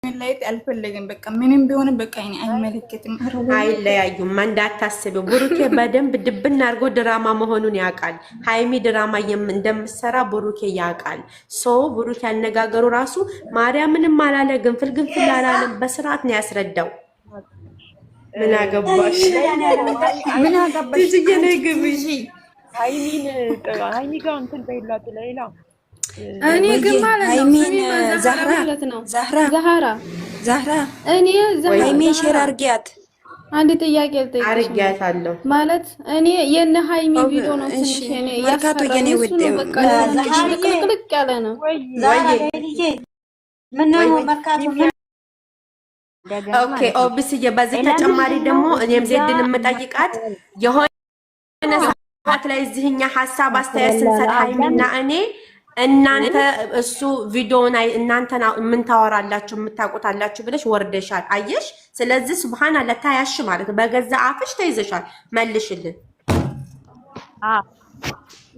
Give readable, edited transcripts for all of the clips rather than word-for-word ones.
መለየት አልፈለግም። በቃ ምንም ቢሆን በቃ እኔ አይመለከትም። አይለያዩም እንዳታስቢው። ብሩኬ በደንብ ድብና አድርጎ ድራማ መሆኑን ያውቃል። ሃይሚ ድራማ እንደምትሰራ ብሩኬ ያውቃል። ሰው ብሩኬ ያነጋገሩ ራሱ ማርያምንም አላለ፣ ግንፍል አላለም። በስርዓት ነው ያስረዳው። ምን አገባሽ? ምን አገባሽ? ሃይሚ ጋር እንትን በይላት ሌላ እኔ ግን ማለት ነው ዛህራ እኔ ሃይሚ ሼር አርጊያት አንድ ጥያቄ ልጠይቅሽ አርጊያታለሁ ማለት እኔ የነ ሃይሚ ቪዲዮ ነው ትንሽ እኔ መርካቶ የኔ ውድ ቅልቅ ያለ ነው። ዛሬ ልጄ ምን ነው መርካቶ ኦኬ ኦብስዬ በዚህ ተጨማሪ ደግሞ እኔም ዜድን የምጠይቃት የሆነ ሰዓት ላይ እዚህኛ ሀሳብ አስተያየት ስንሰጥ ሃይሚና እኔ እናንተ እሱ ቪዲዮውን እናንተ ምን ታወራላችሁ የምታውቁታላችሁ ብለሽ ወርደሻል። አየሽ? ስለዚህ ሱብሃንአላህ ታያሽ ማለት ነው። በገዛ አፍሽ ተይዘሻል። መልሽልን።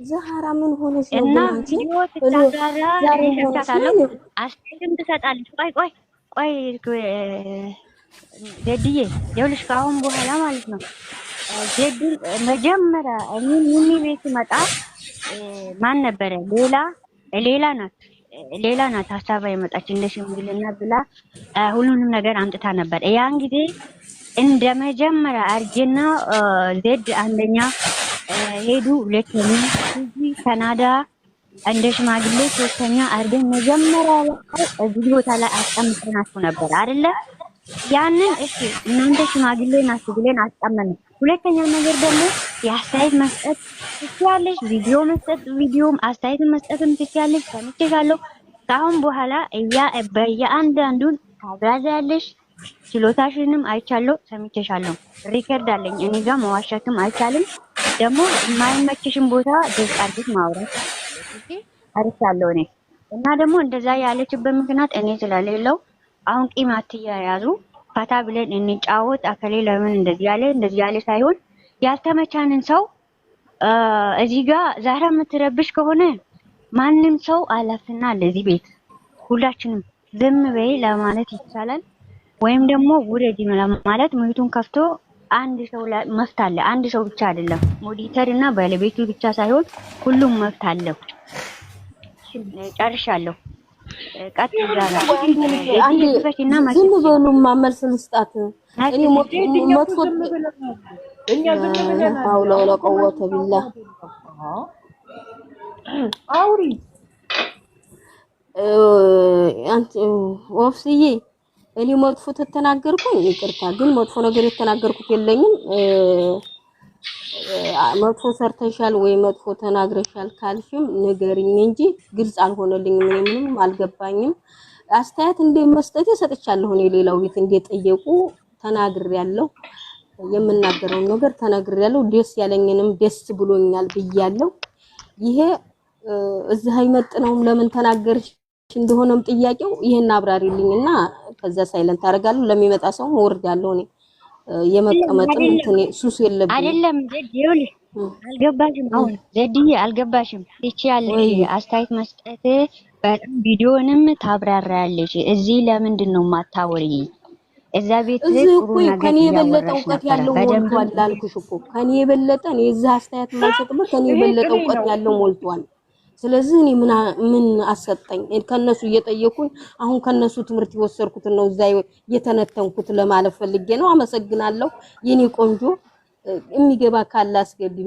ዛህራ ምን ሆነሽ ነው? እና ቪዲዮ ተጋራ ለሽታታለሁ አስተያየትም ትሰጣለች። ቆይ ዜድዬ ይኸውልሽ ከአሁን በኋላ ማለት ነው ዜድ መጀመሪያ እኔ ቤት መጣ ማን ነበረ ሌላ ናት ሀሳባ የመጣች እንደ ሽምግልና ብላ ሁሉንም ነገር አምጥታ ነበር። ያን ጊዜ እንደ መጀመሪያ አርጀና ዜድ አንደኛ ሄዱ፣ ሁለተኛ እዚህ ካናዳ እንደ ሽማግሌ፣ ሶስተኛ አርገን መጀመሪያ እዚህ ቦታ ላይ አስቀምጠናችሁ ነበር አይደለ? ያንን እሺ እናንተ ሽማግሌ ናችሁ ብለን አስቀመጥን። ሁለተኛ ነገር ደግሞ የአስተያየት መስጠት ትችያለሽ፣ ቪዲዮም አስተያየት መስጠትም ትችያለሽ። ሰምቼሻለሁ። ከአሁን በኋላ በየአንዳንዱን ታብራሪያለሽ። ችሎታሽንም አይቻለሁ፣ ሰምቼሻለሁ። ሪከርድ አለኝ እኔ ጋር መዋሸትም አይቻልም። ደግሞ የማይመችሽን ቦታ ደስ አድርገሽ ማውራት አርቻለሁ እኔ እና ደግሞ እንደዛ ያለችበት ምክንያት እኔ ስለሌለው አሁን ቂም አትያያዙ፣ ፈታ ብለን እንጫወት። አከሌ ለምን እንደዚህ ያለ ሳይሆን ያልተመቻንን ሰው እዚህ ጋር ዛሬ የምትረብሽ ከሆነ ማንም ሰው አላፍና ለዚህ ቤት ሁላችንም ዝም በይ ለማለት ይቻላል። ወይም ደግሞ ውረጂ ለማለት ሙቱን ከፍቶ አንድ ሰው መፍት አለ። አንድ ሰው ብቻ አይደለም፣ ሞዲተር እና ባለቤቱ ብቻ ሳይሆን ሁሉም መፍት አለው። ጨርሻለሁ። ቀጥ ይላል አንዴ ዝም በሉማ መልስ ልስጣት። እኔ መጥፎ እኛ ዝም ብለን አውላ ቀወተ ቢላ አውሪ አንተ ወፍስዬ እኔ መጥፎ ተተናገርኩኝ ይቅርታ፣ ግን መጥፎ ነገር የተናገርኩት የለኝም። መጥፎ ሰርተሻል ወይ መጥፎ ተናግረሻል ካልሽም ንገሪኝ እንጂ ግልጽ አልሆነልኝም። ምንም አልገባኝም። አስተያየት እንደመስጠት ሰጥቻለሁ። እኔ ሌላው ቤት እንደጠየቁ ተናግሬያለሁ። የምናገረው ነገር ተናግሬያለሁ። ደስ ያለኝንም ደስ ብሎኛል ብያለሁ። ይሄ እዚህ አይመጥነውም። ለምን ተናገርሽ እንደሆነም ጥያቄው ይሄን አብራሪልኝና ከዛ ሳይለንት አደርጋለሁ። ለሚመጣ ሰው ወርዳለሁ እኔ የመቀመጥም እንትን ሱስ የለብኝም። አይደለም ዘድ ይኸውልሽ፣ አልገባሽም። አሁን ዘድዬ አልገባሽም። ትችያለሽ አስተያየት መስጠት፣ በጣም ቪዲዮንም ታብራራያለሽ። እዚህ ለምንድን ነው የማታወሪ? እዛ ቤት ጥሩ ነገር ከኔ የበለጠ እውቀት ያለው ሞልቷል አልኩሽ እኮ። ከኔ የበለጠ እኔ እዛ አስተያየት ማልሰጥበት ከኔ የበለጠ እውቀት ያለው ሞልቷል። ስለዚህ እኔ ምን አሰጠኝ? ከነሱ እየጠየኩኝ አሁን ከነሱ ትምህርት የወሰድኩት ነው እዛ እየተነተንኩት ለማለት ፈልጌ ነው። አመሰግናለሁ የኔ ቆንጆ። የሚገባ ካለ አስገቢ።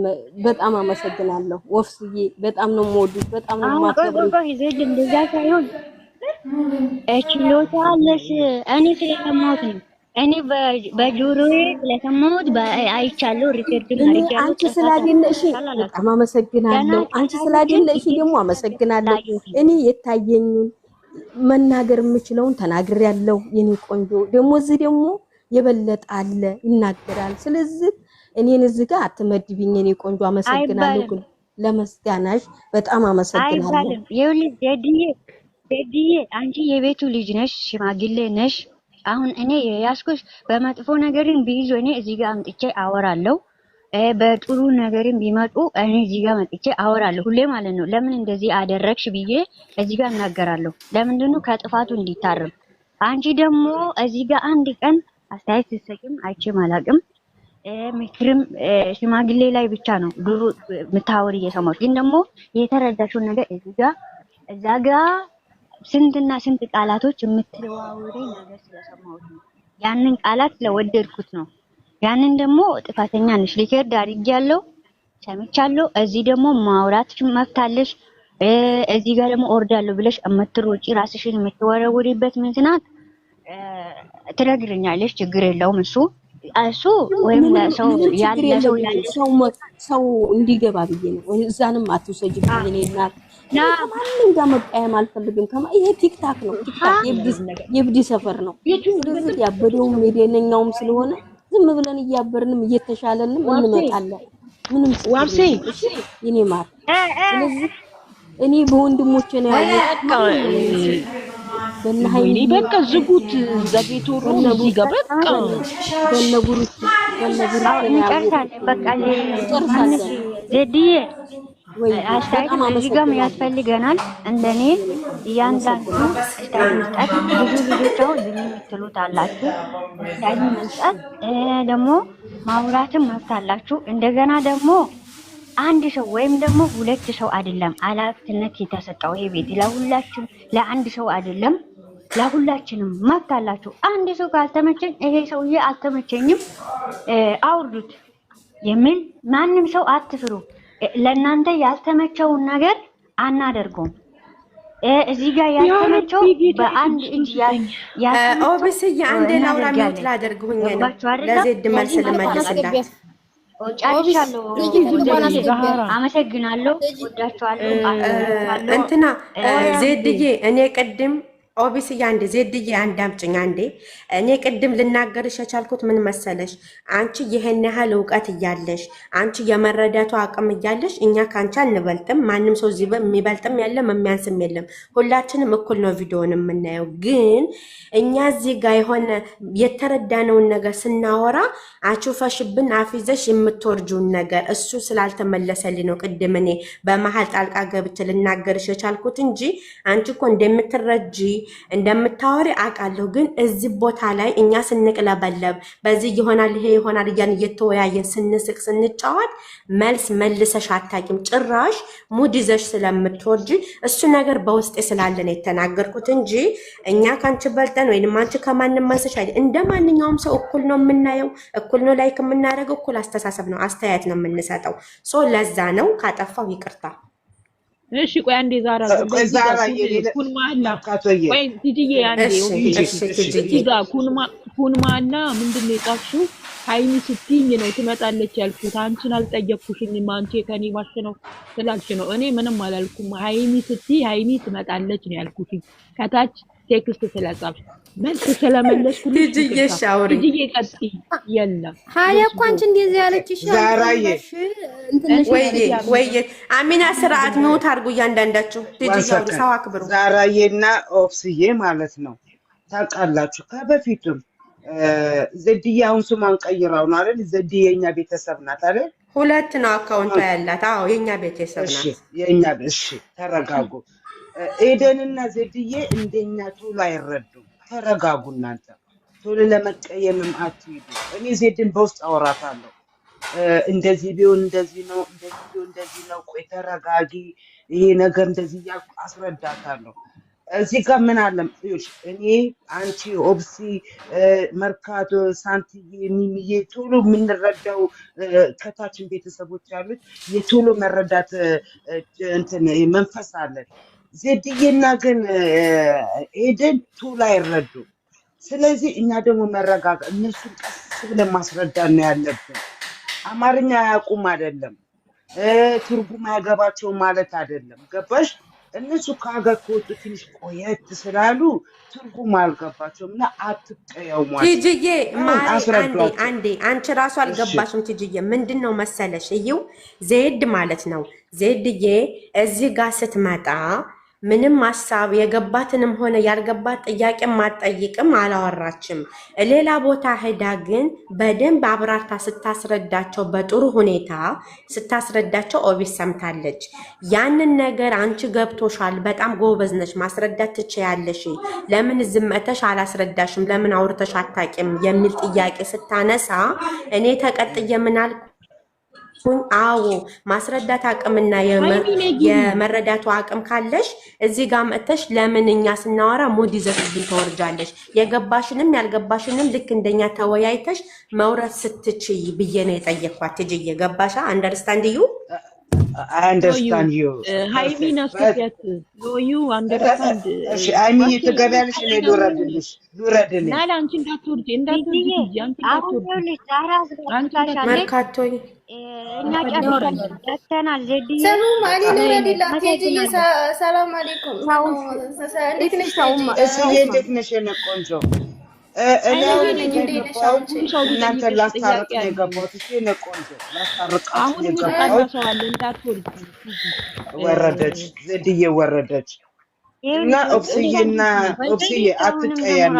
በጣም አመሰግናለሁ ወፍስዬ። በጣም ነው የምወድሽ፣ በጣም ነው የማከብርሽ። ይዘድ እንደዛ ሳይሆን ችሎታ አለሽ። እኔ ስለሰማሁት ነው እኔ በጆሮዬ ስለሰማሁት አይቻለሁ። ሪከርድ ማድረግ አንቺ ስላደነሽ በጣም አመሰግናለሁ። አንቺ ስላደነሽ ደግሞ አመሰግናለሁ። እኔ የታየኝን መናገር የምችለውን ተናግሬያለሁ የኔ ቆንጆ። ደግሞ እዚህ ደግሞ የበለጠ አለ ይናገራል። ስለዚህ እኔን እዚህ ጋር አትመድብኝ የኔ ቆንጆ። አመሰግናለሁ ግን ለመስጋናሽ በጣም አመሰግናለሁ። ይኸውልሽ ዜድዬ አንቺ የቤቱ ልጅ ነሽ፣ ሽማግሌ ነሽ። አሁን እኔ ያስኩሽ በመጥፎ ነገርን ቢይዙ እኔ እዚህ ጋር አምጥቼ አወራለሁ። በጥሩ ነገርን ቢመጡ እኔ እዚህ ጋር መጥቼ አወራለሁ ሁሌ ማለት ነው። ለምን እንደዚህ አደረግሽ ብዬ እዚህ ጋር እናገራለሁ። ለምንድን ነው ከጥፋቱ እንዲታረም አንቺ ደግሞ እዚህ ጋር አንድ ቀን አስተያየት ስትሰጪም አይቼም አላውቅም። ምክርም ሽማግሌ ላይ ብቻ ነው ድሮ የምታወሪ እየሰማሁሽ፣ ግን ደግሞ የተረዳሽውን ነገር እዛ ጋር ስንትና ስንት ቃላቶች የምትለዋወሪ ነገር ስለሰማሁት ነው። ያንን ቃላት ስለወደድኩት ነው። ያንን ደግሞ ጥፋተኛ ነሽ ሪከርድ አድርጌያለሁ፣ ሰምቻለሁ። እዚህ ደግሞ ማውራት መብት አለሽ። እዚህ ጋር ደግሞ ወርዳለሁ ብለሽ የምትሮጪ ራስሽን የምትወረውሪበት ምክንያት ትነግሪኛለሽ። ችግር የለውም እሱ ወይም ሰው እንዲገባ ብዬ ነው። እዛንም አትውሰጂብኝ። እኔ እናት ከማንም ጋር መቃየም አልፈልግም። ይሄ ቲክታክ ነው። ቲክታክ የብዲ ሰፈር ነው። ስለዚህ ያበደውም የደነኛውም ስለሆነ ዝም ብለን እያበርንም እየተሻለንም እንመጣለን። ምንም ዋብሴ የኔ ማር። ስለዚህ እኔ በወንድሞቼ ነው ያለው። በእናይኔ በቃ ዝጉት ዘቤቱ ሩም እዚህ ጋር በቃ በነጉሩት እንጨርሳለን። በቃ እንጨርሳለን። ዘዲዬ አስተያየት እዚህ ጋር ያስፈልገናል። እንደኔ እያንዳንዱ አስተያየት መስጠት ብዙ ልጆች አሁን ዝም የምትሉት አላችሁ። አስተያየት መስጠት ደግሞ ማውራትም መብት አላችሁ። እንደገና ደግሞ አንድ ሰው ወይም ደግሞ ሁለት ሰው አይደለም ኃላፊነት የተሰጠው ይሄ ቤት ለሁላችን፣ ለአንድ ሰው አይደለም ለሁላችንም መብት አላችሁ። አንድ ሰው ካልተመቸኝ ይሄ ሰውዬ አልተመቸኝም አውርዱት የሚል ማንም ሰው አትፍሩ። ለእናንተ ያልተመቸውን ነገር አናደርገውም። እዚህ ጋር ያልተመቸው በአንድ እጅ ኦብስ አንድ ላውራ ሚውት ላደርግሁኝ ነው ለዜድ መልስ ልመልስላት። ጫቻለሁ። አመሰግናለሁ። ወዳችኋለሁ። እንትና ዜድዬ እኔ ቅድም ኦቢስዬ አንዴ ዜድዬ አንድ አምጪኝ አንዴ። እኔ ቅድም ልናገርሽ የቻልኩት ምን መሰለሽ፣ አንቺ ይሄን ያህል እውቀት እያለሽ አንቺ የመረዳቱ አቅም እያለሽ እኛ ካንቺ አንበልጥም። ማንም ሰው እዚህ የሚበልጥም የለም የሚያንስም የለም። ሁላችንም እኩል ነው ቪዲዮውን የምናየው። ግን እኛ እዚህ ጋር የሆነ የተረዳነውን ነገር ስናወራ አቹፈሽብን አፊዘሽ የምትወርጁን ነገር እሱ ስላልተመለሰልኝ ነው ቅድም እኔ በመሀል ጣልቃ ገብቼ ልናገርሽ የቻልኩት እንጂ አንቺ እኮ እንደምትረጂ እንደምታወሪ አውቃለሁ። ግን እዚህ ቦታ ላይ እኛ ስንቅለበለብ በዚህ ይሆናል ይሄ ይሆናል እያን እየተወያየን ስንስቅ ስንጫወት መልስ መልሰሽ አታውቂም። ጭራሽ ሙድ ይዘሽ ስለምትወርጂ እሱ ነገር በውስጤ ስላለ ነው የተናገርኩት እንጂ እኛ ካንቺ በልጠን ወይንም አንቺ ከማንም ማንሰሽ አይደል። እንደ ማንኛውም ሰው እኩል ነው የምናየው፣ እኩል ነው ላይክ የምናደርገው፣ እኩል አስተሳሰብ ነው አስተያየት ነው የምንሰጠው። ሶ ለዛ ነው ካጠፋው ይቅርታ። እሺ ቆይ አንዴ ዛራ ቆይ ቲጂዬ አንዴ ኩንማና ምንድነው የጻፍሽው? ሃይሚ ስትይኝ ነው ትመጣለች ያልኩት። አንቺን አልጠየቅኩሽኝም። አንቺ ከኔ ባሽ ነው ስላልሽ ነው። እኔ ምንም አላልኩም። ሃይሚ ስትይ ሃይሚ ትመጣለች ነው ያልኩት። ከታች ቴክስት ስለጻፍሽ መልስ ስለመለስኩልሽ ቲጂዬ ሻውሪ ቲጂዬ ቀጥይ። የለም ሃያ እኮ አንቺ እንደዚህ ያለችሽ ዛራዬ ወይ አሚና ስርዓት ነው ታርጉ እያንዳንዳችሁ ቲጂዬ ሰው አክብሩ። ዛራዬና ኦፍስዬ ማለት ነው ታውቃላችሁ። ከበፊቱም ዘድዬ አሁን ስሟን ቀይራው ነው አይደል? ዘድዬ የኛ ቤተሰብ ናት አይደል? ሁለት ነው አካውንቷ ያላት። አዎ የኛ ቤተሰብ ናት። እሺ የኛ እሺ ተረጋጉ። ኤደንና ዘድዬ እንደኛ ቶሎ አይረዱም። ተረጋጉ እናንተ። ቶሎ ለመቀየምም አትይዱ። እኔ ዜድን በውስጥ አወራታለሁ። እንደዚህ ቢሆን እንደዚህ ነው፣ እንደዚህ ቢሆን እንደዚህ ነው። ቆይ ተረጋጊ፣ ይሄ ነገር እንደዚህ ያልኩ አስረዳታለሁ። እዚህ ጋር ምን አለም እዩሽ፣ እኔ አንቺ ኦብሲ መርካቶ ሳንቲዬ ሚሚዬ ቶሎ የምንረዳው ከታችን ቤተሰቦች ያሉት የቶሎ መረዳት እንትን መንፈስ አለን። ዜድዬና ግን ኤደን ቶሎ አይረዱም። ስለዚህ እኛ ደግሞ መረጋጋት እነሱን ቀስ ብለን ማስረዳት ነው ያለብን። አማርኛ አያውቁም አይደለም፣ ትርጉም አያገባቸው ማለት አይደለም። ገባሽ? እነሱ ከሀገር ከወጡ ትንሽ ቆየት ስላሉ ትርጉም አልገባቸውም እና አትቀየሟቸው። ቲጂዬ አንዴ አንቺ ራሱ አልገባሽም። ቲጂዬ ምንድን ነው መሰለሽ፣ ይኸው ዜድ ማለት ነው ዜድዬ እዚህ ጋር ስትመጣ ምንም ሐሳብ የገባትንም ሆነ ያልገባት ጥያቄም ማጠይቅም አላወራችም። ሌላ ቦታ ሄዳ ግን በደንብ አብራርታ ስታስረዳቸው በጥሩ ሁኔታ ስታስረዳቸው ኦቢስ ሰምታለች። ያንን ነገር አንቺ ገብቶሻል፣ በጣም ጎበዝ ነሽ፣ ማስረዳት ትችያለሽ፣ ለምን ዝምተሽ አላስረዳሽም፣ ለምን አውርተሽ አታውቂም የሚል ጥያቄ ስታነሳ እኔ ተቀጥዬ ምን አልኩ? አዎ ማስረዳት አቅምና የመረዳቱ አቅም ካለሽ እዚህ ጋር መጥተሽ ለምን እኛ ስናወራ ሙድ ይዘሽብን ተወርጃለሽ? የገባሽንም ያልገባሽንም ልክ እንደኛ ተወያይተሽ መውረድ ስትችይ ብዬ ነው የጠየኳት። ትጅዬ ገባሻ? አንደርስታንድ ዩ I understand you. ሃይሚን አስከፊያት ዩ አንደርስታንድ እሺ ሃይሚ ትገቢያለሽ እኔ ልውረድልሽ ናላ አንቺ እንዳትወርጂ አንቺ እንዳትወርጂ መርካቶ እኛ ጨርሰናል። ዜድ ሰሙ ማሊ ልውረድላት ቴጂ ሰላም አለይኩም እንዴት ነሽ ታውማ እስዬ እንዴት ነሽ የኔ ቆንጆ እኔ እናንተ ላስታርቅ ነው የገባሁት። እሺ የኔ ቆንጆ ላስታርቃችሁ ነው የገባሁት። ወረደች ዜድዬ ወረደች እና ኦብስዬና ኦብስዬ አትቀየም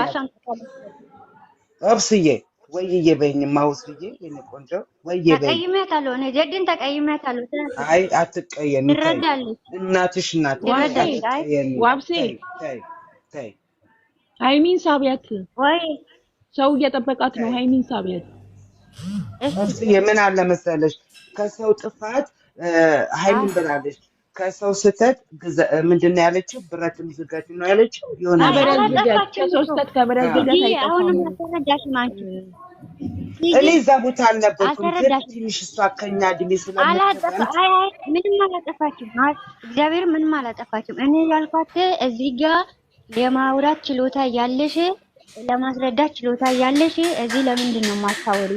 ኦብስዬ ወይዬ በይኝማ ኦብስዬ የኔ ቆንጆ ወይዬ በይኝ። ተቀይሜታለሁ እኔ ዜድን ተቀይሜታለሁ። አይ አትቀየም እናትሽ ናት። ዋብሴ ተይ ሃይሚን ሳቢያት ወይ ሰው እየጠበቃት ነው። ሃይሚን ሳቢያት ኦብስዬ ምን አለ መሰለሽ ከሰው ጥፋት ሃይሚን ብላለች። ከሰው ስተት ምንድን ነው ያለችው? ብረትም ዝገት ነው ያለችው። የሆነ ከሰው ስተት ከብረት ዝገት አሁንም ተረዳሽ ማንቺ እኔ እዛ ቦታ አልነበርኩም። ትንሽ እሷ ከኛ እድሜ ምንም አላጠፋችም። እግዚአብሔር ምንም አላጠፋችም። እኔ ያልኳት እዚህ ጋር የማውራት ችሎታ ያለሽ ለማስረዳት ችሎታ ያለሽ እዚህ ለምንድን ነው የማታወሪ?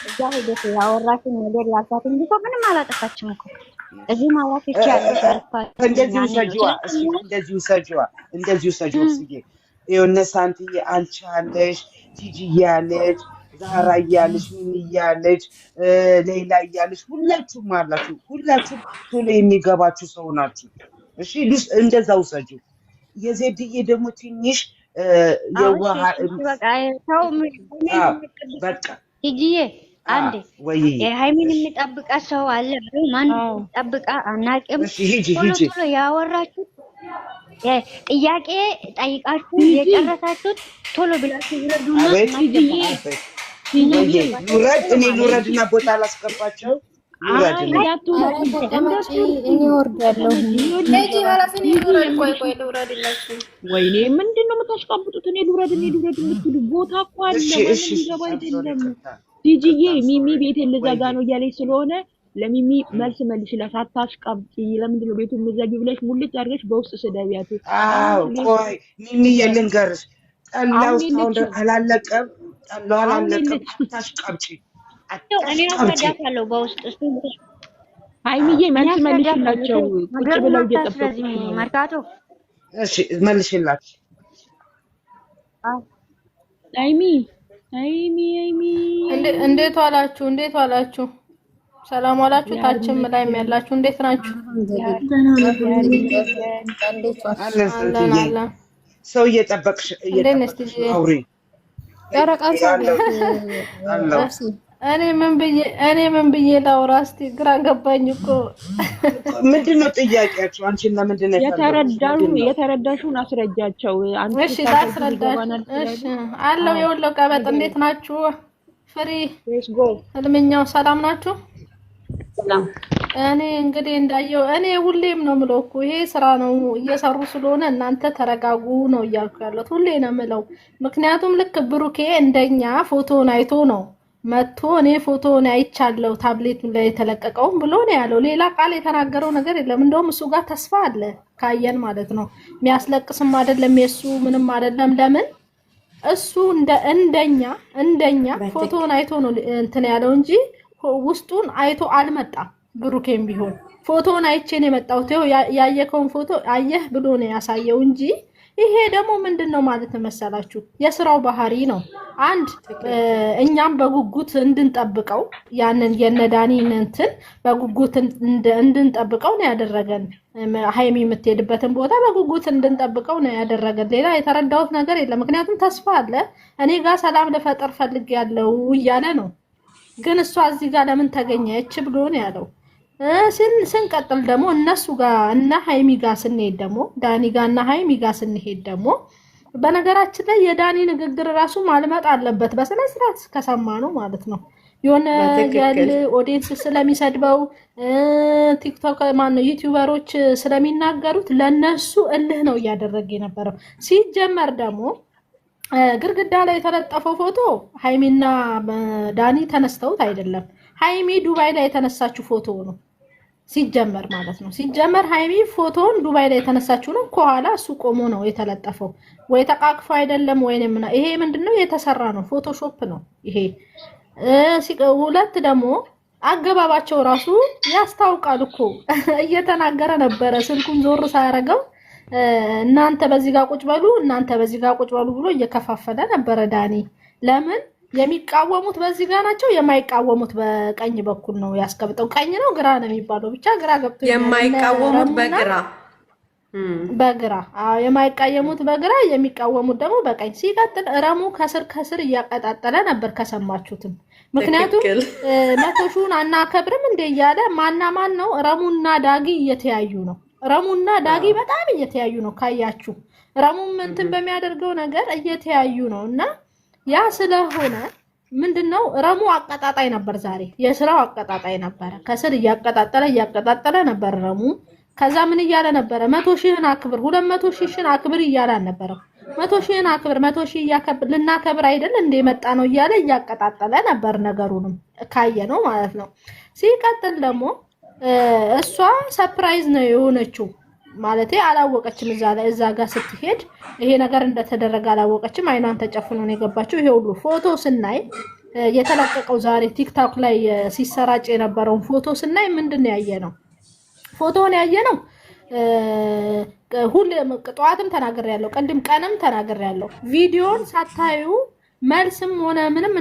እዛ ሄደሽ ያወራሽን ነገር ያልኳት እንጂ እኮ ምንም አላጠፋችም እኮ እዚህ ማውራት ይቻላል። እንደዚሁ ሰጂዋ እንደዚሁ ሰጂዋ ሲዬ የሆነ ሳንቲዬ አንቺ አለሽ፣ ቲጂ ያለች፣ ዛራ ያለች፣ ምን ያለች፣ ሌላ ያለች ሁላችሁም አላችሁ። ሁላችሁም ቶሎ የሚገባችሁ ሰው ናችሁ። እሺ እንደዛው ሰጂው የዜድዬ ደግሞ ትንሽ የዋሃ በቃ ቲጂዬ አንዴ የሃይሚን የሚጠብቃት ሰው አለ። ማን ጠብቃ አናውቅም። ቶሎ ያወራችሁ ጥያቄ ጠይቃችሁ የጨረሳችሁት ቶሎ ብላችሁ ይረዱና ይውረድ። እኔ ልውረድና ቦታ አላስገባቸው ወይኔ ምንድን ነው የምታሽቃብጡት? እኔ ልውረድ የምትሉ ቦታ እኮ አለ። ገባ አይደለም ቲጂዬ ሚሚ ቤት ልዘጋ ነው እያለች ስለሆነ ለሚሚ መልስ መልሽላት። አታሽቃብጪ። ለምንድን ነው ቤቱን ምዘጊ ብለሽ ሙልጭ አድርገሽ በውስጥ ስደቢያት። አዎ ቆይ ሚሚ የልንገርሽ ጠላው እስካሁን አላለቀም። አታሽቃብጪ። እኔ አስረዳታለሁ በውስጥ እሱ ሃይሚዬ መልስ መልሽላቸው። ቁጭ ብለው እየጠበቁ መርካቶ እሺ መልሽላት። ሃይሚ እንዴት ዋላችሁ? ሰላም ዋላችሁ? ታችም ላይም ያላችሁ እንዴት ናችሁ? ሰው እየጠበቅሽ አውሪ። እኔ ምን ብዬ ላውራ? እስኪ ግራ ገባኝ እኮ። ምንድነው ጥያቄያችሁ? አንቺን ለምንድን ነው የተረዳሽውን አስረጃቸው። እሺ ላስረዳሽ። እሺ አለው የወለው ቀበጥ እንዴት ናችሁ? ፍሪ ህልምኛው ሰላም ናችሁ? ሰላም። እኔ እንግዲህ እንዳየው እኔ ሁሌም ነው የምለው እኮ ይሄ ስራ ነው እየሰሩ ስለሆነ እናንተ ተረጋጉ ነው እያልኩ ያለሁት። ሁሌ ነው የምለው። ምክንያቱም ልክ ብሩኬ እንደኛ ፎቶን አይቶ ነው መጥቶ እኔ ፎቶን አይቻለሁ ታብሌት ላይ የተለቀቀውም ብሎ ነው ያለው። ሌላ ቃል የተናገረው ነገር የለም። እንደውም እሱ ጋር ተስፋ አለ ካየን ማለት ነው። የሚያስለቅስም አይደለም የሱ ምንም አይደለም። ለምን እሱ እንደኛ ፎቶን አይቶ ነው እንትን ያለው እንጂ ውስጡን አይቶ አልመጣም። ብሩኬም ቢሆን ፎቶን አይቼን የመጣሁት ያየከውን ፎቶ አየህ ብሎ ነው ያሳየው እንጂ ይሄ ደግሞ ምንድነው ማለት መሰላችሁ የስራው ባህሪ ነው። አንድ እኛም በጉጉት እንድንጠብቀው ያንን የነዳኒን እንትን በጉጉት እንድንጠብቀው ነው ያደረገን። ሀይሚ የምትሄድበትን ቦታ በጉጉት እንድንጠብቀው ነው ያደረገን። ሌላ የተረዳሁት ነገር የለም። ምክንያቱም ተስፋ አለ። እኔ ጋር ሰላም ልፈጥር ፈልጌያለሁ እያለ ነው። ግን እሷ እዚህ ጋር ለምን ተገኘች ብሎ ነው ያለው። ስንቀጥል ደግሞ እነሱ ጋር እና ሀይሚ ጋር ስንሄድ ደግሞ ዳኒ ጋር እና ሀይሚ ጋር ስንሄድ ደግሞ በነገራችን ላይ የዳኒ ንግግር ራሱ ማልመጥ አለበት በስነ ስርዓት ከሰማ ነው ማለት ነው። የሆነ ያለ ኦዲየንስ ስለሚሰድበው ቲክቶክ ማነው ዩቲዩበሮች ስለሚናገሩት ለነሱ እልህ ነው እያደረገ የነበረው። ሲጀመር ደግሞ ግርግዳ ላይ የተለጠፈው ፎቶ ሀይሚና ዳኒ ተነስተውት አይደለም። ሀይሚ ዱባይ ላይ የተነሳችው ፎቶ ነው ሲጀመር ማለት ነው። ሲጀመር ሀይሚ ፎቶውን ዱባይ ላይ የተነሳችው ነው። ከኋላ እሱ ቆሞ ነው የተለጠፈው። ወይ ተቃቅፎ አይደለም ወይንም ይሄ ምንድነው የተሰራ ነው፣ ፎቶሾፕ ነው ይሄ። ሁለት ደግሞ አገባባቸው ራሱ ያስታውቃል እኮ እየተናገረ ነበረ ስልኩን ዞር ሳያረገው እናንተ በዚህ ጋር ቁጭ በሉ እናንተ በዚህ ጋር ቁጭ በሉ ብሎ እየከፋፈለ ነበረ ዳኒ። ለምን የሚቃወሙት በዚህ ጋር ናቸው፣ የማይቃወሙት በቀኝ በኩል ነው ያስቀምጠው። ቀኝ ነው ግራ ነው የሚባለው፣ ብቻ ግራ ገብቶ የማይቃወሙት በግራ አዎ፣ የማይቃወሙት በግራ የሚቃወሙት ደግሞ በቀኝ። ሲቀጥል ረሙ ከስር እያቀጣጠለ ነበር ከሰማችሁትም። ምክንያቱም መቶሹን አናከብርም እንደ እያለ ማን ነው ረሙና ዳጊ እየተያዩ ነው። ረሙና ዳጊ በጣም እየተያዩ ነው ካያችሁ። ረሙም እንትን በሚያደርገው ነገር እየተያዩ ነው እና ያ ስለሆነ ምንድነው ረሙ አቀጣጣይ ነበር ዛሬ፣ የስራው አቀጣጣይ ነበር። ከስር እያቀጣጠለ ነበር ረሙ። ከዛ ምን እያለ ነበረ? 100,000 አክብር፣ 200,000 አክብር እያለ ነበር። 100,000 አክብር፣ 100,000 ያከብር ልናከብር አይደል እንደ መጣ ነው እያለ እያቀጣጠለ ነበር። ነገሩንም ካየ ነው ማለት ነው። ሲቀጥል ደግሞ እሷ ሰርፕራይዝ ነው የሆነችው ማለት አላወቀችም። እዛ ጋር ስትሄድ ይሄ ነገር እንደተደረገ አላወቀችም። አይኗን ተጨፍኖ ነው የገባችው። ይሄ ሁሉ ፎቶ ስናይ የተለቀቀው ዛሬ ቲክቶክ ላይ ሲሰራጭ የነበረውን ፎቶ ስናይ ምንድነው ያየነው? ፎቶውን ያየነው ሁሌም ጠዋትም ተናግሬያለሁ፣ ቅድም ቀንም ተናግሬያለሁ። ቪዲዮን ሳታዩ መልስም ሆነ ምንም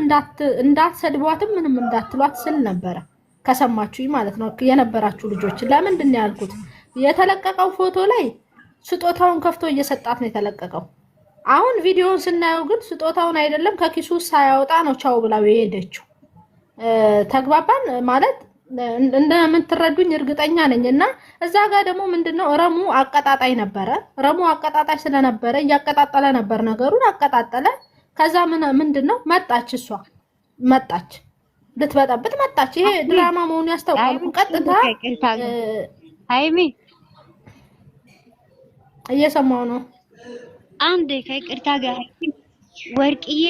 እንዳትሰድቧትም ምንም እንዳትሏት ስል ነበረ። ከሰማችሁኝ ማለት ነው የነበራችሁ ልጆች። ለምንድን ነው ያልኩት? የተለቀቀው ፎቶ ላይ ስጦታውን ከፍቶ እየሰጣት ነው የተለቀቀው። አሁን ቪዲዮውን ስናየው ግን ስጦታውን አይደለም ከኪሱ ሳያወጣ ነው ቻው ብላው የሄደችው። ተግባባን ማለት እንደምትረዱኝ እርግጠኛ ነኝ። እና እዛ ጋር ደግሞ ምንድነው ረሙ አቀጣጣይ ነበረ። ረሙ አቀጣጣይ ስለነበረ እያቀጣጠለ ነበር ነገሩን አቀጣጠለ። ከዛ ምንድነው መጣች፣ እሷ መጣች ልትበጠብጥ መጣች። ይሄ ድራማ መሆኑ ያስታውቃል። ቀጥታ ሃይሚ እየሰማው ነው። አንድ ከይቅርታ ጋር ወርቅዬ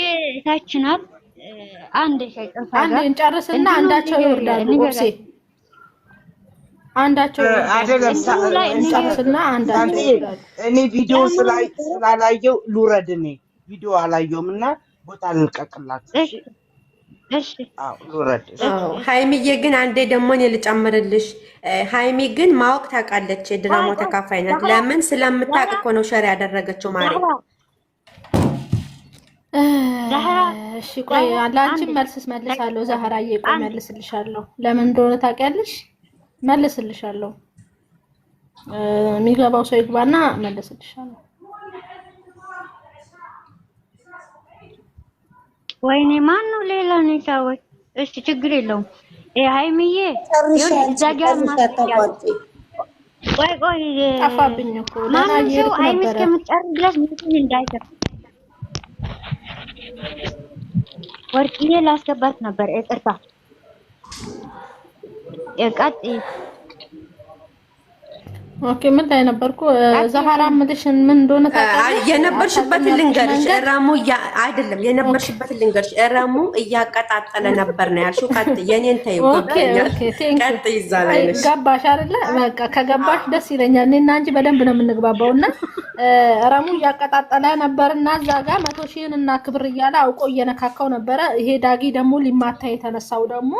ታች ናት። አንድ ከይቅርታ ጋር አንድ እንጨርስና አንዳቸው ይወርዳሉ። ኦፕሴ አንዳቸው አይደለም እንጨርስና አንዳቸው ይወርዳሉ። እኔ ቪዲዮ ስላላየው ልውረድ። እኔ ቪዲዮ አላየውምና ቦታ ልልቀቅላችሁ። እሺ አዎ ልውረድ። ሃይሚዬ ግን አንዴ ደግሞ እኔ ልጨምርልሽ። ሃይሚ ግን ማወቅ ታውቃለች፣ የድራማው ተካፋይ ናት። ለምን ስለምታውቅ እኮ ነው ሸር ያደረገችው ማሪ። እሺ ቆይ ለአንቺም መልስስ መልሳለሁ። ዛህራዬ ቆይ መልስልሻለሁ። ለምን እንደሆነ ታውቂያለሽ? መልስልሻለሁ። የሚገባው ሰው ይግባና መልስልሻለሁ። ወይኔ ማን ነው ሌላ ነው ታወይ? እሺ ችግር የለውም። ሃይሚዬ እዛ ጋር ቆይ ጠፋብኝ እኮ ለናየር ሃይሚ እስከምትጨርስ ድረስ ምንም እንዳይከፍ ወርቅዬ ላስገባት ነበር። ይቅርታ የቃጥ ኦኬ ምን ላይ ነበርኩ? ዛህራ ምልሽ ምን እንደሆነ ታውቃለሽ? የነበርሽበትን ልንገርሽ። ረሙ አይደለም የነበርሽበትን ልንገርሽ። ረሙ እያቀጣጠለ ነበር ነው ያልሽው። ቀጥ የኔን ተይው። ኦኬ ቀጥ ይዛለሽ። ገባሽ አይደለ? በቃ ከገባሽ ደስ ይለኛል። እኔና አንቺ በደንብ ነው የምንግባባውና ረሙ እያቀጣጠለ ነበርና እዛ ጋር 100,000 እና ክብር እያለ አውቆ እየነካካው ነበረ። ይሄ ዳጊ ደግሞ ሊማታ የተነሳው ደግሞ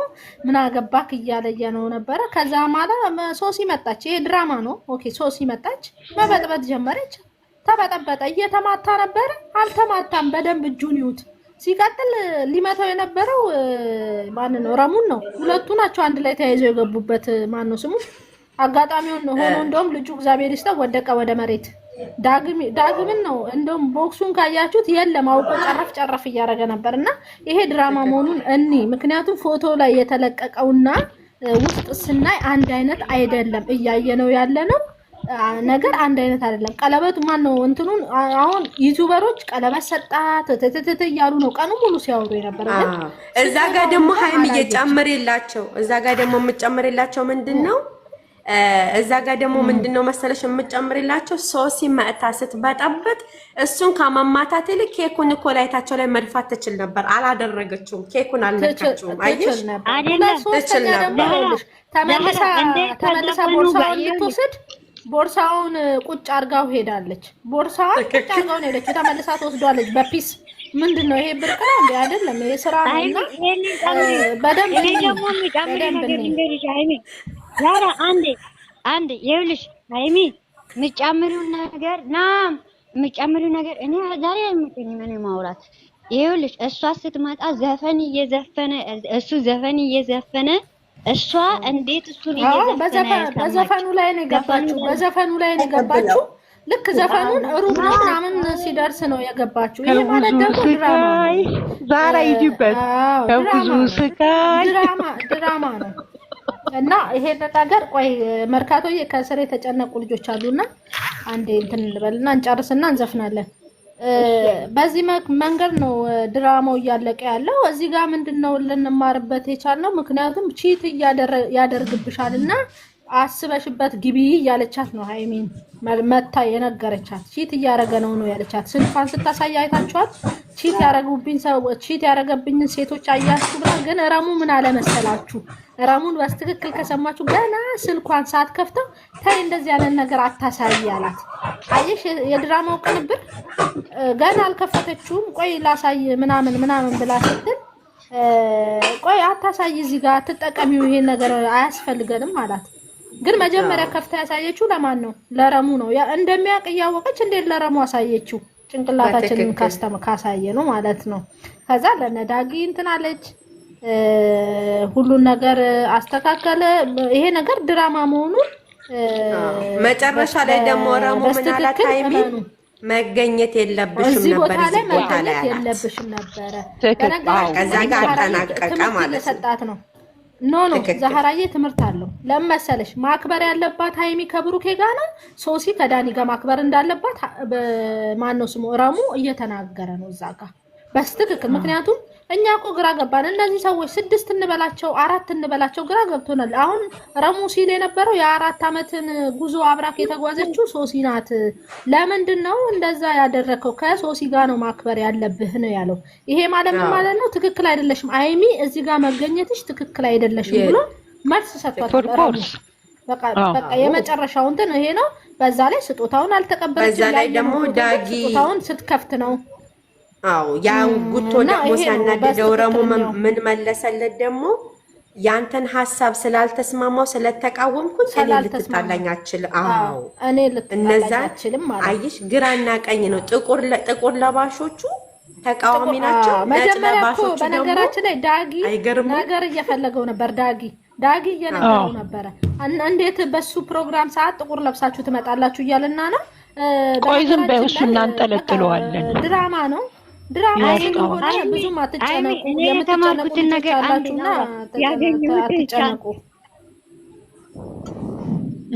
ምን አገባክ እያለ ነው ነበረ። ከዛ ማለት ሶሲ መጣች። ይሄ ድራማ ነው። ኦኬ ሶሲ መጣች፣ መበጥበጥ ጀመረች። ተበጠበጠ። እየተማታ ነበር፣ አልተማታም። በደንብ እጁን ይዩት። ሲቀጥል ሊመታው የነበረው ማን ነው? ረሙን ነው። ሁለቱ ናቸው አንድ ላይ ተያይዘው የገቡበት። ማን ነው ስሙ? አጋጣሚውን ነው ሆኖ እንደውም ልጁ እግዚአብሔር ይስጠው ወደቀ ወደ መሬት። ዳግምን ነው እንደውም ቦክሱን ካያችሁት የለም አውቆ ጨረፍ እያደረገ ነበርና ይሄ ድራማ መሆኑን ምክንያቱም ፎቶ ላይ የተለቀቀውና ውስጥ ስናይ አንድ አይነት አይደለም። እያየነው ያለነው ነገር አንድ አይነት አይደለም። ቀለበቱ ማን ነው እንትኑን አሁን ዩቲዩበሮች ቀለበት ሰጣት ተተተተ እያሉ ነው ቀኑ ሙሉ ሲያወሩ የነበረው። እዛ ጋር ደግሞ ሀይም እየጨመረላቸው እዛ ጋር ደግሞ የምጨምርላቸው ምንድነው እዛ ጋር ደግሞ ምንድነው መሰለሽ የምጨምርላቸው ሶሲ ማእታ ስትበጣበጥ እሱን ከማማታት ይልቅ ኬኩን እኮ ላይታቸው ላይ መድፋት ትችል ነበር። አላደረገችውም። ኬኩን አልነካችውም። አይሽ ትችል ነበር። ተመልሳ ቦርሳውን ልትወስድ ቦርሳውን ቁጭ አርጋው ሄዳለች። ቦርሳውን ቁጭ አርጋው ሄደች። ተመልሳ ትወስዷለች በፒስ። ምንድነው ይሄ ብርቅ ነው እንዴ? አይደለም ይሄ ስራ ነውና በደንብ እኔ ደግሞ የሚጨምር ነገር እንግዲህ ሃይሚ ዛሬ አንዴ ይኸውልሽ ሃይሚ የምጨምሪው ነገር እኔ ዛሬ አይመቸኝም እኔ ማውራት። ይኸውልሽ እሷ ስትመጣ ዘፈን እየዘፈነ እሱ ዘፈን እየዘፈነ እሷ እንዴት እሱን እየዘፈነ በዘፈኑ ላይ ነው የገባችው። ልክ ዘፈኑን ሩብ ነው ምናምን ሲደርስ ነው የገባችው። ይሄ ማለት ደግሞ ድራማ ዛሬ ይጅበት ከብዙ ስቃይ ድራማ ነው። እና ይሄ ነገር ቆይ መርካቶዬ ከስር የተጨነቁ ልጆች አሉና አንዴ እንትን እንበልና እንጨርስና እንዘፍናለን። በዚህ መንገድ ነው ድራማው እያለቀ ያለው። እዚህ ጋር ምንድነው ልንማርበት የቻልነው? ምክንያቱም ቺት ያደርግብሻልና አስበሽበት ግቢ ያለቻት ነው ሃይሚን መታ የነገረቻት። ቺት እያረገ ነው ያለቻት። ስልኳን ስታሳይ አይታችኋት። ቺት ያረገብኝ ሴቶች አያችሁ ብላ። ግን ረሙ ምን አለ መሰላችሁ? ረሙን በስትክክል ከሰማችሁ ገና ስልኳን ሳትከፍተው ታይ እንደዚህ ያለ ነገር አታሳይ አላት። አየሽ የድራማው ቅንብር ገና አልከፈተችውም። ቆይ ላሳይ ምናምን ብላ ስትል ቆይ አታሳይ እዚህ ጋር አትጠቀሚው ይሄን ነገር አያስፈልገንም አላት። ግን መጀመሪያ ከፍታ ያሳየችው ለማን ነው? ለረሙ ነው። እንደሚያውቅ እያወቀች እንዴት ለረሙ አሳየችው? ጭንቅላታችንን ካሳየ ነው ማለት ነው። ከዛ ለነዳጊ እንትን አለች፣ ሁሉን ነገር አስተካከለ። ይሄ ነገር ድራማ መሆኑን መጨረሻ ላይ ደግሞ ረሙ ምን አላት? ሃይሚ መገኘት የለብሽም ነበር እዚህ ቦታ ላይ የለብሽም ነበር። ከዛ ጋር ተናቀቀ ማለት ነው። ኖ ዛህራዬ ትምህርት አለው። ለመሰለሽ ማክበር ያለባት ሃይሚ ከብሩኬ ጋር ነው። ሶሲ ከዳኒ ጋር ማክበር እንዳለባት በማን ነው ስሙ ረሙ እየተናገረ ነው እዛ ጋር በስትክክል። ምክንያቱም እኛ እኮ ግራ ገባን። እነዚህ ሰዎች 6 እንበላቸው 4 እንበላቸው ግራ ገብቶናል። አሁን ረሙ ሲል የነበረው የ4 አመትን ጉዞ አብራክ የተጓዘችው ሶሲ ናት። ለምንድን ነው እንደዛ ያደረከው? ከሶሲ ጋር ነው ማክበር ያለብህ ነው ያለው። ይሄ ማለት ምን ማለት ነው? ትክክል አይደለሽም ሃይሚ፣ እዚህ ጋር መገኘትሽ ትክክል አይደለሽም ብሎ መልስ ሰጥቷል። በቃ የመጨረሻው እንትን ይሄ ነው። በዛ ላይ ስጦታውን አልተቀበለችም። በዛ ላይ ደግሞ ዳጊ ስጦታውን ስትከፍት ነው ያው ጉቶ ደግሞ ሲያናደደው ረሙ ምን መለሰለት? ደግሞ ያንተን ሐሳብ ስላልተስማማው ስለተቃወምኩኝ እኔ ልትጣላኝ አልችልም። እኔ ልትጣላኝ አልችልም ማለት አይሽ፣ ግራና ቀኝ ነው። ጥቁር ለባሾቹ ተቃዋሚ ናቸው። መጀመሪያ እኮ በነገራችን ላይ ዳጊ ነገር እየፈለገው ነበር። ዳጊ እየነገረው ነበረ። እንዴት በሱ ፕሮግራም ሰዓት ጥቁር ለብሳችሁ ትመጣላችሁ እያለና ነው። ቆይ ዝም በይ፣ እሱ እናንጠለጥለዋለን። ድራማ ነው። ድራማ ስለሆነ ብዙም አትጨነቁ። የምትጨነቁትን ነገር አላችሁና አትጨነቁ።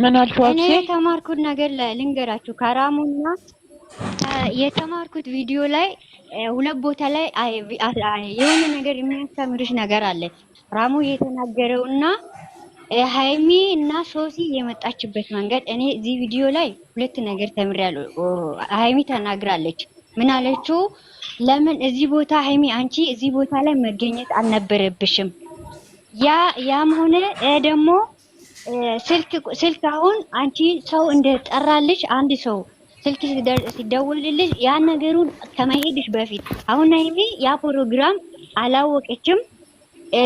ምን አልሽው? እኔ የተማርኩት ነገር ልንገራችሁ። ከራሙና የተማርኩት ቪዲዮ ላይ ሁለት ቦታ ላይ የሆነ ነገር የሚያስተምርሽ ነገር አለ። ራሙ የተናገረውና ሃይሚ እና ሶሲ የመጣችበት መንገድ። እኔ እዚህ ቪዲዮ ላይ ሁለት ነገር ተምሬያለሁ። ሃይሚ ተናግራለች። ምን አለችው? ለምን እዚህ ቦታ ሃይሚ አንቺ እዚህ ቦታ ላይ መገኘት አልነበረብሽም። ያም ሆነ ደግሞ ስልክ አሁን አንቺ ሰው እንደጠራልሽ አንድ ሰው ስልክ ሲደውልልሽ ያ ነገሩን ከመሄድሽ በፊት አሁን ሃይሚ ያ ፕሮግራም አላወቀችም።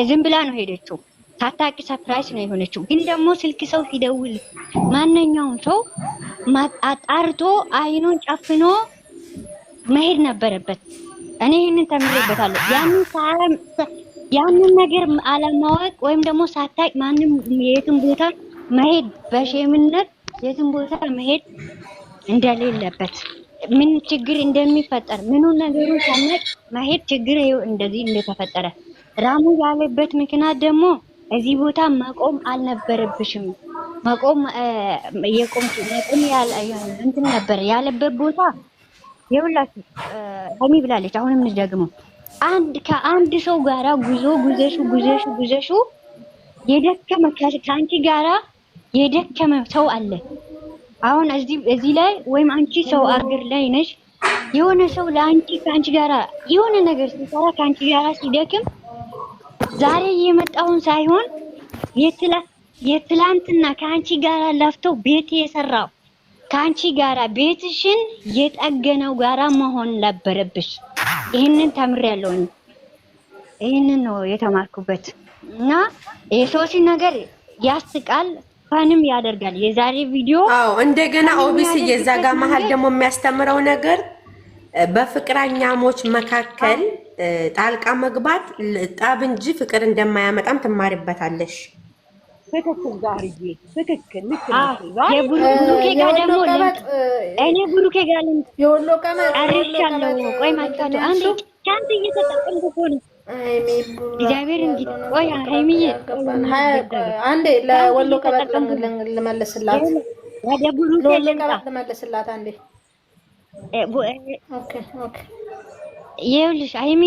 ዝም ብላ ነው ሄደችው። ታጣቂ ሰርፕራይዝ ነው የሆነችው። ግን ደግሞ ስልክ ሰው ሲደውል ማንኛውም ሰው አጣርቶ አይኑን ጨፍኖ መሄድ ነበረበት። እኔ ይሄንን ተምሬበታለሁ። ያንን ነገር አለማወቅ ወይም ደግሞ ሳታቅ ማንም የትም ቦታ መሄድ በሼምነት የትም ቦታ መሄድ እንደሌለበት ምን ችግር እንደሚፈጠር ምኑን ነገሩን ሳናቅ መሄድ ችግር እንደዚህ እንደተፈጠረ ራሙ ያለበት ምክንያት ደግሞ እዚህ ቦታ መቆም አልነበረብሽም። መቆም እንትን ነበር ያለበት ቦታ ይኸውላችሁ ሀይሚ ብላለች። አሁንም እንደግመው ከአንድ ሰው ጋራ ጉዘሹ የደከመ ከአንቺ ጋራ የደከመ ሰው አለ። አሁን እዚህ ላይ ወይም አንቺ ሰው አገር ላይ ነሽ የሆነ ሰው ከአንቺ ጋራ የሆነ ነገር ሲሰራ ከአንቺ ጋራ ሲደክም ዛሬ የመጣውን ሳይሆን የትላንትና ከአንቺ ጋራ ለፍተው ቤት የሰራው ከአንቺ ጋራ ቤትሽን የጠገነው ጋራ መሆን ነበረብሽ። ይሄንን ተምሬያለሁ። ይሄንን ነው የተማርኩበት እና የሶሲ ነገር ያስቃል ፋንም ያደርጋል። የዛሬ ቪዲዮ እንደገና ኦቢሲ የዛ ጋር መሀል ደግሞ የሚያስተምረው ነገር በፍቅረኛሞች መካከል ጣልቃ መግባት ጠብ እንጂ ፍቅር እንደማያመጣም ትማሪበታለሽ። ትክክል ዛሬ ትክክል የብሩኬ ጋር ደግሞ እኔ ብሩኬ ጋር የወሎ ቀመር አርሻለሁ። ቆይ ማጣቱ አንዴ ቻንስ እየተጠቀምኩ እኮ ነው። እግዚአብሔር እንጂ ቆይ ሃይሚዬ አንዴ ለወሎ ቀመር ልመልስላት ወደ ብሩኬ ልመልስላት አንዴ ኦኬ ይኸውልሽ ሃይሚ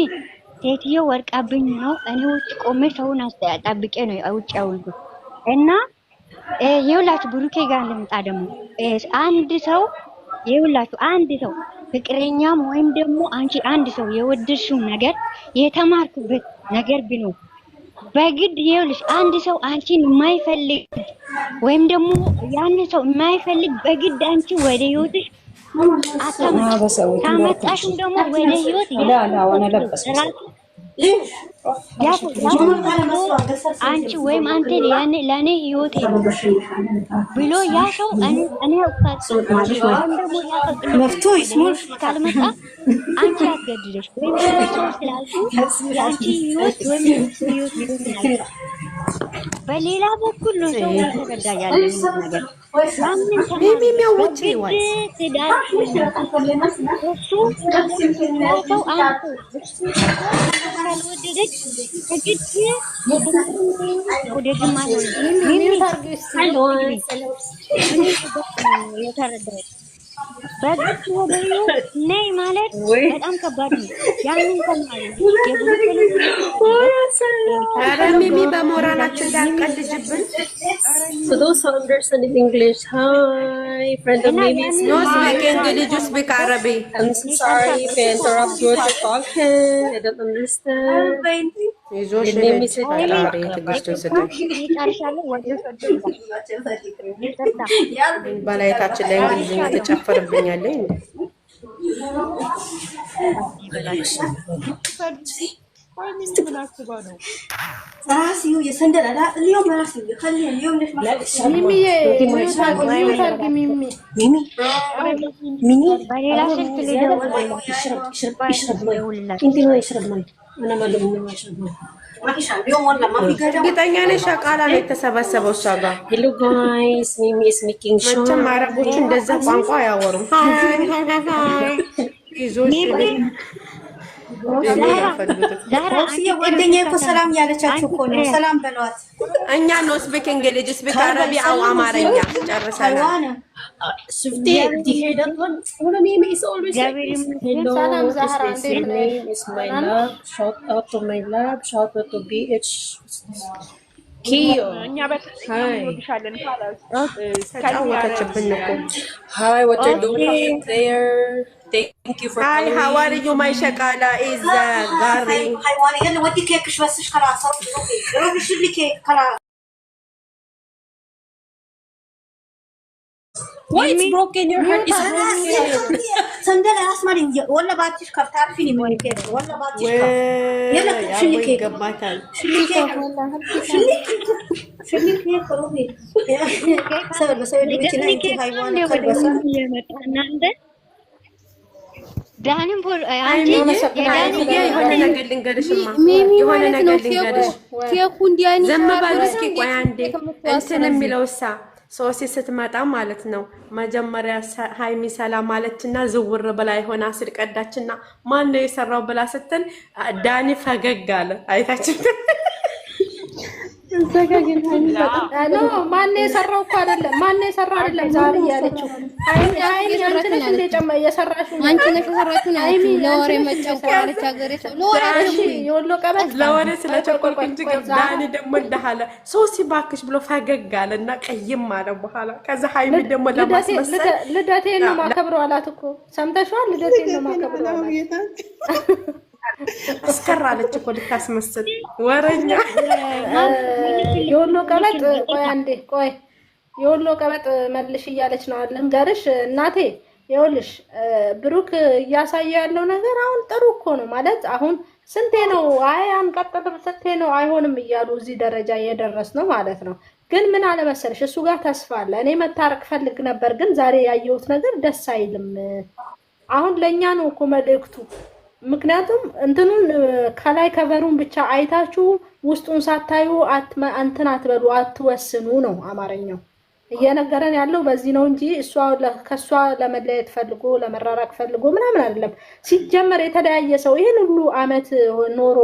ሴትዮ ወርቃብኝ ነው። እኔ ውጭ ቆሜ ሰውን አስጠብቄ ነው ውጭ ያውልኩት እና ይኸውላችሁ ብሩኬ ጋር ልምጣ ደግሞ አንድ ሰው ፍቅረኛም ወይም ደግሞ አንቺ አንድ ሰው የወደድሽው ነገር የተማርኩበት ነገር ቢኖር በግድ ይኸውልሽ አንድ ሰው አንቺን የማይፈልግ ወይም ደግሞ ያን ሰው የማይፈልግ በግድ አንቺ ወደ ህይወትሽ ታመጣሽም ደግሞ ወደ ህይወት አንቺ ወይም አንተ ለኔ ህይወቴ ብሎ ያ ሰው እኔ መፍቶ ይስሙር ካልመጣ አንቺ አትገድደሽ ወይም ሰው ስላልኩ ያንቺ ህይወት ወይም ህይወት ይሆናል። በሌላ በኩል ነው ሰው ተገዳ ያለው ነገር የሚያውጭ ይዋል ትዳር እሱ ሰው ካልወደደች ግድ ወደ ግማሽ የተረዳች በግድ ወደ ነይ ማለት በጣም ከባድ ነው። ያንን ተማሪ ሚሚ በሞራላችን እንዳትቀልጅብን። For those who understand English, hi, friend of Mimi. No speak English, just speak Arabic. I'm so sorry if I interrupt you with talking. I don't understand. በላይታችን ላይ እንግሊዝኛ ተጨፈርብኛለኝ። እርግጠኛ ነሽ ቃላ ነው የተሰበሰበው እሷ ጋር። Hello guys, Mimi is making sure. መቼም አረቦቹ እንደዛ ቋንቋ አያወሩም። ጓደኛዬ እኮ ሰላም ያለቻችሁ እኮ ነው። ሰላም በሏት። እኛ ነው ስፒክ እንግሊዝ ስፒክ አረቢ አው አማርኛ ጨርሰናል። Shufti, did you hear that one? One of Mimi is always like this. Hello, is my name, is my love. Shout out to my love. Shout out to BH. Kio. Hi. Hi, what you're doing there? Thank you for Hi, how are you, my shakala? Is Gary. Hi, وانا يلا ودي كيك بس خلاص روحي شيل لي كيك خلاص. Why it's broken? Your heart is broken. سندل اسمعني ولا باتش كف تعرفيني من كيك ولا باتش كف يلا شيل لي كيك شيل لي كيك شيل لي كيك روحي سوي لي كيك هاي وانا كل بس ዳንም አንቺ የሆነ ነገር ልንገርሽማ የሆነ ነገር ልንገርሽ ኬኩ እንዲያኒ ዝም በሉ እስኪ ቆይ አንዴ እንትን የሚለውሳ ሶሲ ስትመጣ ማለት ነው መጀመሪያ ሃይሚ ሰላም አለችና ዝውር ብላ የሆነ አስር ቀዳችና ማን ነው የሰራው ብላ ስትል ዳኒ ፈገግ አለ አይታችሁ ማን የሰራው እኮ አይደለም ማን የሰራው አይደለም ዛሬ ያለችው ሃይሚ አንቺ ነሽ እንደ ጨማ የሰራሽው አንቺ ነሽ የሰራሽው ሃይሚ ለወሬ መጨቆራለች ሀገሬ ለወሬ የወሎ ቀበት ለወሬ ስለቸኮልኩ እንጂ ዳኒ ደግሞ እንዳለ ሶሲ ባክሽ ብሎ ፈገግ አለና ቀይም አለ በኋላ ከዛ ሃይሚ ደግሞ ለማስመሰል ልደቴን ነው ማከብረው አላት እኮ ሰምተሽዋል ልደቴን ነው ማከብረው አስከራለች እኮ ልታስመስል ወረኛ የወሎ ቀበጥ ቆይ አንዴ ቆይ የወሎ ቀበጥ መልሽ እያለች ነው አለም ጋርሽ እናቴ ይኸውልሽ ብሩክ እያሳየ ያለው ነገር አሁን ጥሩ እኮ ነው ማለት አሁን ስንቴ ነው አይ አንቀጥልም ስንቴ ነው አይሆንም እያሉ እዚህ ደረጃ እየደረስ ነው ማለት ነው ግን ምን አለ መሰለሽ እሱ ጋር ተስፋ አለ እኔ መታረቅ ፈልግ ነበር ግን ዛሬ ያየሁት ነገር ደስ አይልም አሁን ለኛ ነው እኮ መልእክቱ ምክንያቱም እንትኑን ከላይ ከቨሩን ብቻ አይታችሁ ውስጡን ሳታዩ አንተን አትበሉ አትወስኑ ነው አማርኛው እየነገረን ያለው በዚህ ነው እንጂ እሷ ከሷ ለመለየት ፈልጎ ለመራራቅ ፈልጎ ምናምን አይደለም ሲጀመር የተለያየ ሰው ይሄን ሁሉ አመት ኖሮ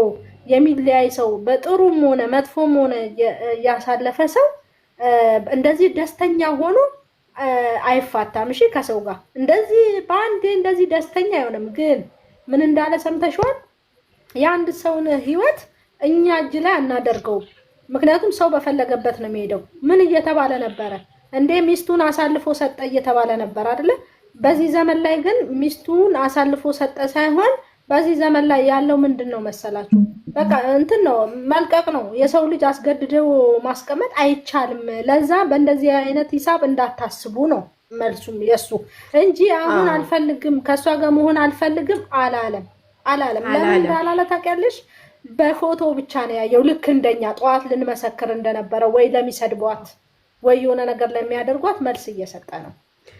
የሚለያይ ሰው በጥሩም ሆነ መጥፎም ሆነ ያሳለፈ ሰው እንደዚህ ደስተኛ ሆኖ አይፋታም እሺ ከሰው ጋር እንደዚህ በአንዴ እንደዚህ ደስተኛ አይሆንም ግን ምን እንዳለ ሰምተሽዋል የአንድ ሰውን ህይወት እኛ እጅ ላይ አናደርገው ምክንያቱም ሰው በፈለገበት ነው የሚሄደው ምን እየተባለ ነበር እንዴ ሚስቱን አሳልፎ ሰጠ እየተባለ ነበር አይደለ በዚህ ዘመን ላይ ግን ሚስቱን አሳልፎ ሰጠ ሳይሆን በዚህ ዘመን ላይ ያለው ምንድነው መሰላችሁ በቃ እንትን ነው መልቀቅ ነው የሰው ልጅ አስገድደው ማስቀመጥ አይቻልም ለዛ በእንደዚህ አይነት ሂሳብ እንዳታስቡ ነው መልሱም የሱ እንጂ አሁን አልፈልግም ከሷ ጋር መሆን አልፈልግም አላለም ለምን እንዳላለ ታውቂያለሽ በፎቶ ብቻ ነው ያየው ልክ እንደኛ ጧት ልንመሰክር እንደነበረ ወይ ለሚሰድቧት ወይ የሆነ ነገር ለሚያደርጓት መልስ እየሰጠ ነው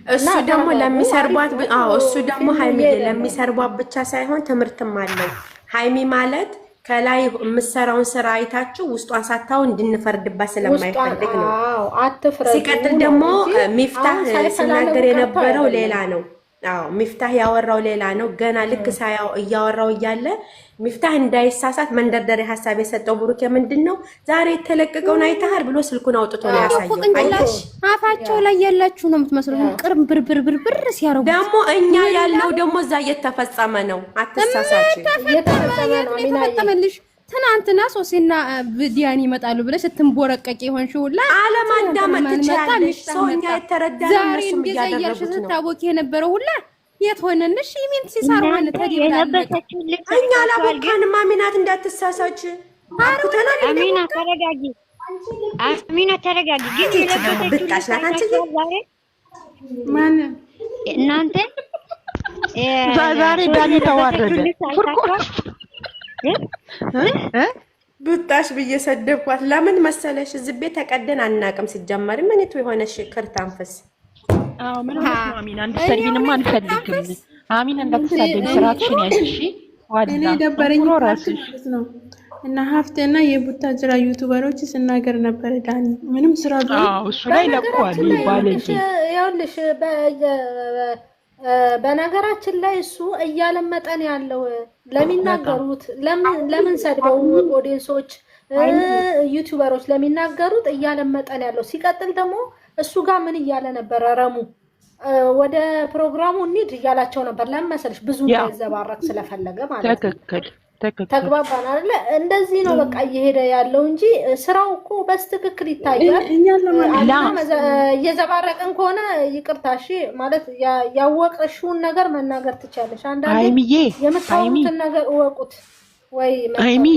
እሱ ደግሞ ለሚሰርቧት እሱ ደግሞ ሃይሚ ለሚሰርቧት ብቻ ሳይሆን ትምህርትም አለው ሃይሚ ማለት ከላይ የምሰራውን ስራ አይታችሁ ውስጧን ሳታው እንድንፈርድባት ስለማይፈልግ ነው አትፍረዱ ሲቀጥል ደግሞ ሚፍታህ ሲናገር የነበረው ሌላ ነው ሚፍታህ ያወራው ሌላ ነው ገና ልክ ሳያው እያወራው እያለ ሚፍታህ እንዳይሳሳት መንደርደሪ ሐሳብ የሰጠው ብሩክ ምንድነው ዛሬ የተለቀቀውን አይታህር ብሎ ስልኩን አውጥቶ ነው ያሳየው አይታሽ አፋቸው ላይ ያላችሁ ነው የምትመስሉት ቅርብ ብርብር ሲያረጉ ደግሞ እኛ ያለው ደግሞ እዛ እየተፈጸመ ነው አትሳሳች እየተፈጸመ ነው አሚና ትናንትና ሶሲና ዲያኒ ይመጣሉ ብለሽ ስትንቦረቀቂ ሆንሽውላ ዓለም አንዳመጥ ትቻለሽ ሶኛ የተረዳነው ዛሬ እንደዘያሽ ስታወቂ የነበረው ሁላ የት ሆነንሽ ይሚን ሲሳሩን ተዲብላለች እኛ ላቦካን ማሚናት እንዳትሳሳች አኩተናል አሚና ተረጋጊ ግን ብታሽ ናት አንቺ ማን እናንተ ዛሬ ዳኒ ተዋረደ ብታሽ በየሰደብኳት ለምን መሰለሽ ዝቤ ተቀደን አናቅም ሲጀመር ምን ይቱ የሆነ ሽክር ታንፈስ ምን ነው አሚና እንድትሰድቢንማ አንፈልግም አሚና እንዳትሳደቢ ስራችሽን ያዝሽ እኔ ደበረኝ ነው እና ሀፍቴና የቡታጅራ ዩቲዩበሮች ስናገር ነበር ዳኒ ምንም ስራ እሱ ላይ ለቋል ይባለኝ ይኸውልሽ በነገራችን ላይ እሱ እያለመጠን ያለው ለሚናገሩት ለምን ሰድበው ኦዲየንሶች ዩቲዩበሮች ለሚናገሩት እያለመጠን ያለው ሲቀጥል ደግሞ እሱ ጋር ምን እያለ ነበር ረሙ ወደ ፕሮግራሙ እንሂድ እያላቸው ነበር ለምን መሰለሽ ብዙ እንዳይዘባረቅ ስለፈለገ ማለት ነው ተግባባን አይደለ እንደዚህ ነው በቃ እየሄደ ያለው እንጂ ስራው እኮ በስትክክል ይታያል እየዘባረቀን ከሆነ ይቅርታሽ ማለት ያወቀሽውን ነገር መናገር ትቻለሽ አንዳንዴ የምታውቁትን ነገር እወቁት ወይ ሃይሚ